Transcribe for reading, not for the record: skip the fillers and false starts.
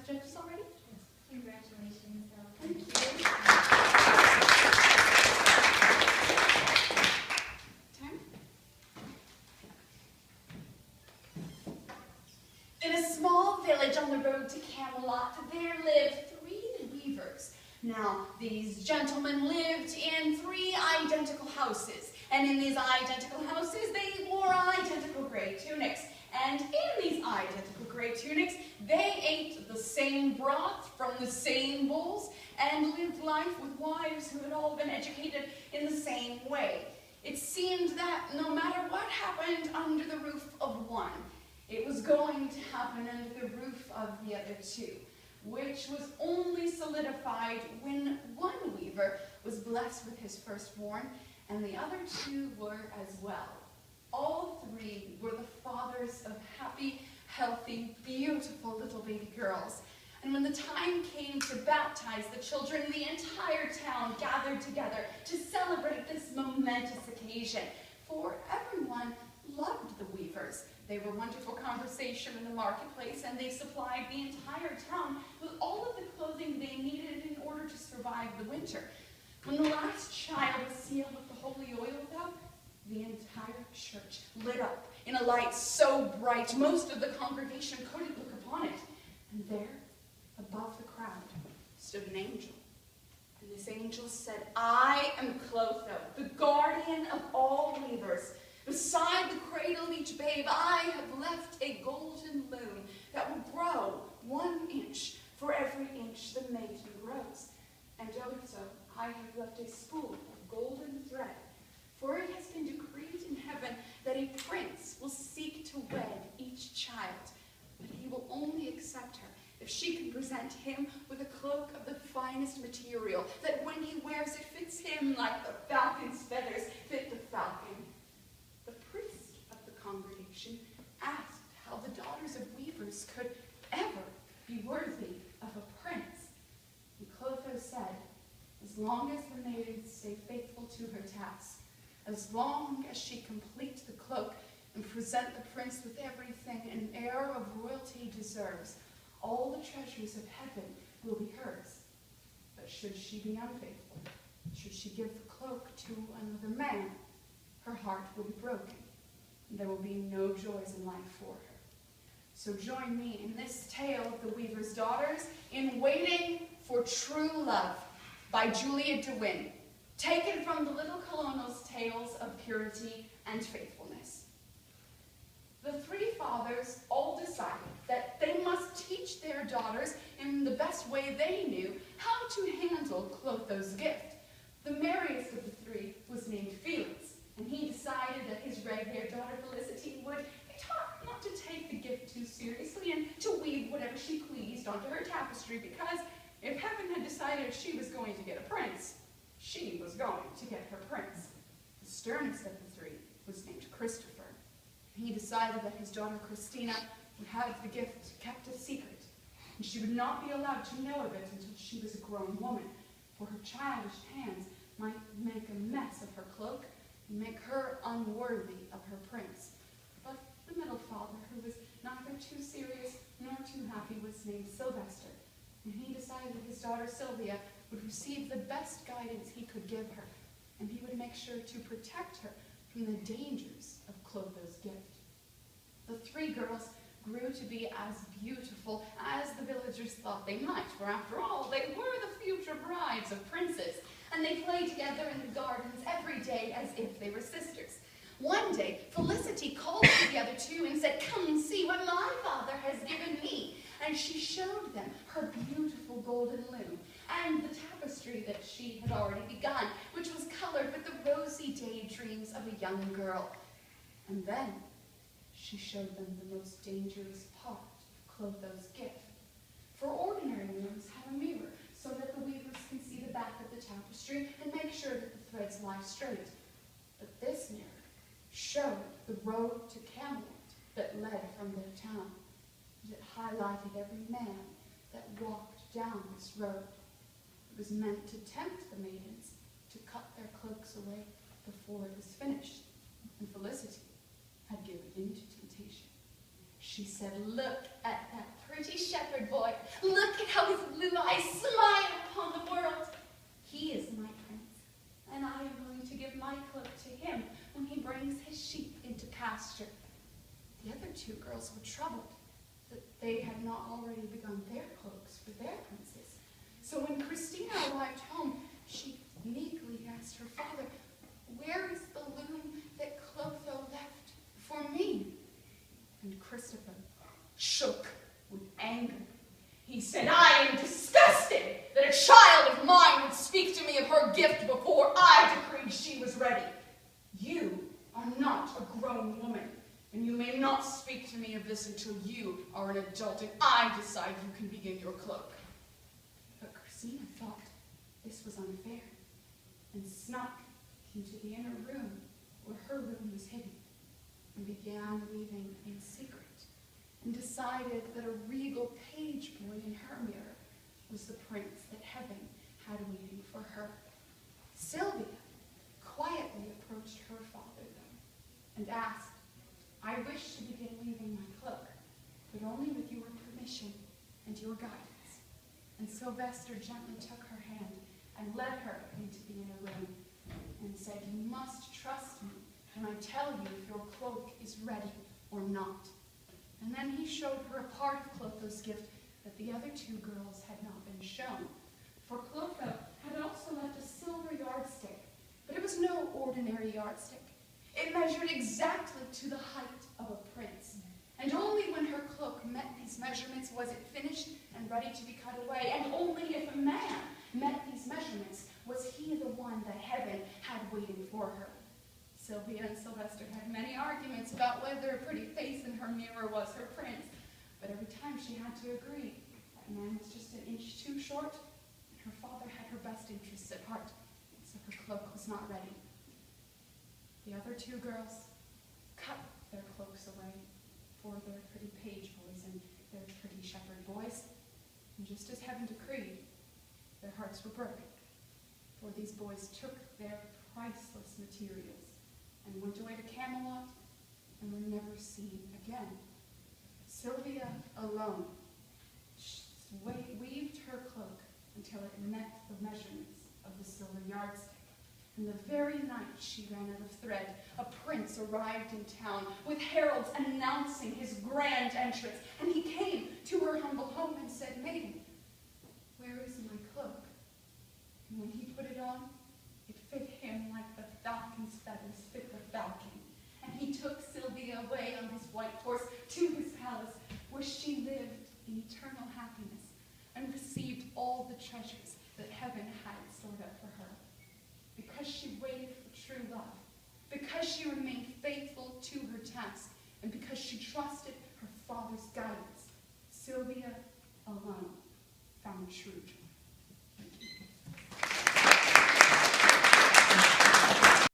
judges already? Yes. Congratulations, Elle. Thank you. Time? In a small village on the road to Camelot, there lived 3 weavers. Now, these gentlemen lived in 3 identical houses, and in these identical houses they wore identical gray tunics. And in these identical gray tunics, they ate the same broth from the same bowls and lived life with wives who had all been educated in the same way. It seemed that no matter what happened under the roof of one, it was going to happen under the roof of the other 2, which was only solidified when one weaver was blessed with his firstborn, and the other 2 were as well. All 3 were the fathers of happy, healthy, beautiful little baby girls. And when the time came to baptize the children, the entire town gathered together to celebrate this momentous occasion. For everyone loved the weavers. They were wonderful conversation in the marketplace, and they supplied the entire town with all of the clothing they needed in order to survive the winter. When the last child was sealed with the holy oil, though, the entire church lit up in a light so bright most of the congregation couldn't look upon it. And there, above the crowd, stood an angel. And this angel said, "I am Clotho, the guardian of all weavers. Beside the cradle of each babe, I have left a golden loom that will grow 1 inch for every inch the maiden grows. And also, I have left a spool of golden thread, for it has been decreed in heaven that a prince will seek to wed each child, but he will only accept her if she can present him with a cloak of the finest material, that when he wears it fits him like the falcon's feathers fit the falcon." The priest of the congregation asked how the daughters of weavers could ever be worthy of a prince. And Clotho said, "As long as the maidens stay faithful to her task, as long as she complete the cloak and present the prince with everything an heir of royalty deserves, all the treasures of heaven will be hers. But should she be unfaithful, should she give the cloak to another man, her heart will be broken, and there will be no joys in life for her." So join me in this tale of the Weaver's Daughters in Waiting for True Love by Julia DeWin, taken from the Little Colonel's Tales of Purity and Faithfulness. The 3 fathers all decided that they must teach their daughters in the best way they knew how to handle Clotho's gift. The merriest of the 3 was named Felix, and he decided that his red-haired daughter Felicity would be taught not to take the gift too seriously and to weave whatever she pleased onto her tapestry, because if heaven had decided she was going to get a prince, she was going to get her prince. The sternest of the 3 was named Christopher. He decided that his daughter Christina would have the gift kept a secret, and she would not be allowed to know of it until she was a grown woman, for her childish hands might make a mess of her cloak and make her unworthy of her prince. But the middle father, who was neither too serious nor too happy, was named Sylvester, and he decided that his daughter Sylvia would receive the best guidance he could give her, and he would make sure to protect her from the dangers of Clotho's gift. The 3 girls grew to be as beautiful as the villagers thought they might, for after all, they were the future brides of princes, and they played together in the gardens every day as if they were sisters. One day, Felicity called to the other 2 and said, "Come and see what my father has given me." And she showed them her beautiful golden loom and the tapestry that she had already begun, which was colored with the rosy daydreams of a young girl. And then she showed them the most dangerous part of Clotho's gift. For ordinary looms have a mirror, so that the weavers can see the back of the tapestry and make sure that the threads lie straight. But this mirror showed the road to Camelot that led from their town. It highlighted every man that walked down this road. It was meant to tempt the maidens to cut their cloaks away before it was finished. And Felicity had given in to temptation. She said, "Look at that pretty shepherd boy. Look blue eyes smile upon the world. He is my prince, and I am going to give my cloak to him when he brings his sheep into pasture. The other two girls were troubled that they had not already begun their cloaks for their princes. So when Christina arrived home, she meekly asked her father, "Where is the loom that Clotho left for me?" And Christopher shook with anger. He said, "I am disgusted that a child of mine would speak to me of her gift before I decreed she was ready. You are not a grown woman, and you may not speak to me of this until you are an adult and I decide you can begin your cloak." But Christina thought this was unfair and snuck into the inner room where her room was hidden and began weaving in secret, and decided that a regal page boy in her mirror was the prince that heaven had waiting for her. Sylvia quietly approached her father, though, and asked, "I wish to begin weaving my cloak, but only with your permission and your guidance." And Sylvester gently took her hand and led her into the inner room and said, "You must trust me when I tell you if your cloak is ready or not." And then he showed her a part of Clotho's gift that the other two girls had not been shown. For Clotho had also left a silver yardstick, but it was no ordinary yardstick. It measured exactly to the height of a prince. And only when her cloak met these measurements was it finished and ready to be cut away. And only if a man met these measurements was he the one that heaven had waiting for her. Sylvia and Sylvester had many arguments about whether a pretty face in her mirror was her prince, but every time she had to agree that man was just an inch too short, and her father had her best interests at heart, so her cloak was not ready. The other two girls cut their cloaks away for their pretty page boys and their pretty shepherd boys, and just as heaven decreed, their hearts were broken, for these boys took their priceless materials and went away to Camelot and were never seen again. Sylvia alone weaved her cloak until it met the measurements of the silver yardstick. And the very night she ran out of thread, a prince arrived in town with heralds announcing his grand entrance. And he came to her humble home and said, "Maiden, where is my cloak?" And when he put it on, it fit him like the falcon's feathers fit the falcon. And he took Sylvia away on his white horse to his palace, where she lived in eternal happiness and received all the treasures that heaven had stored up for her. Because she waited for true love, because she remained faithful to her task, and because she trusted her father's guidance, Sylvia alone found true joy.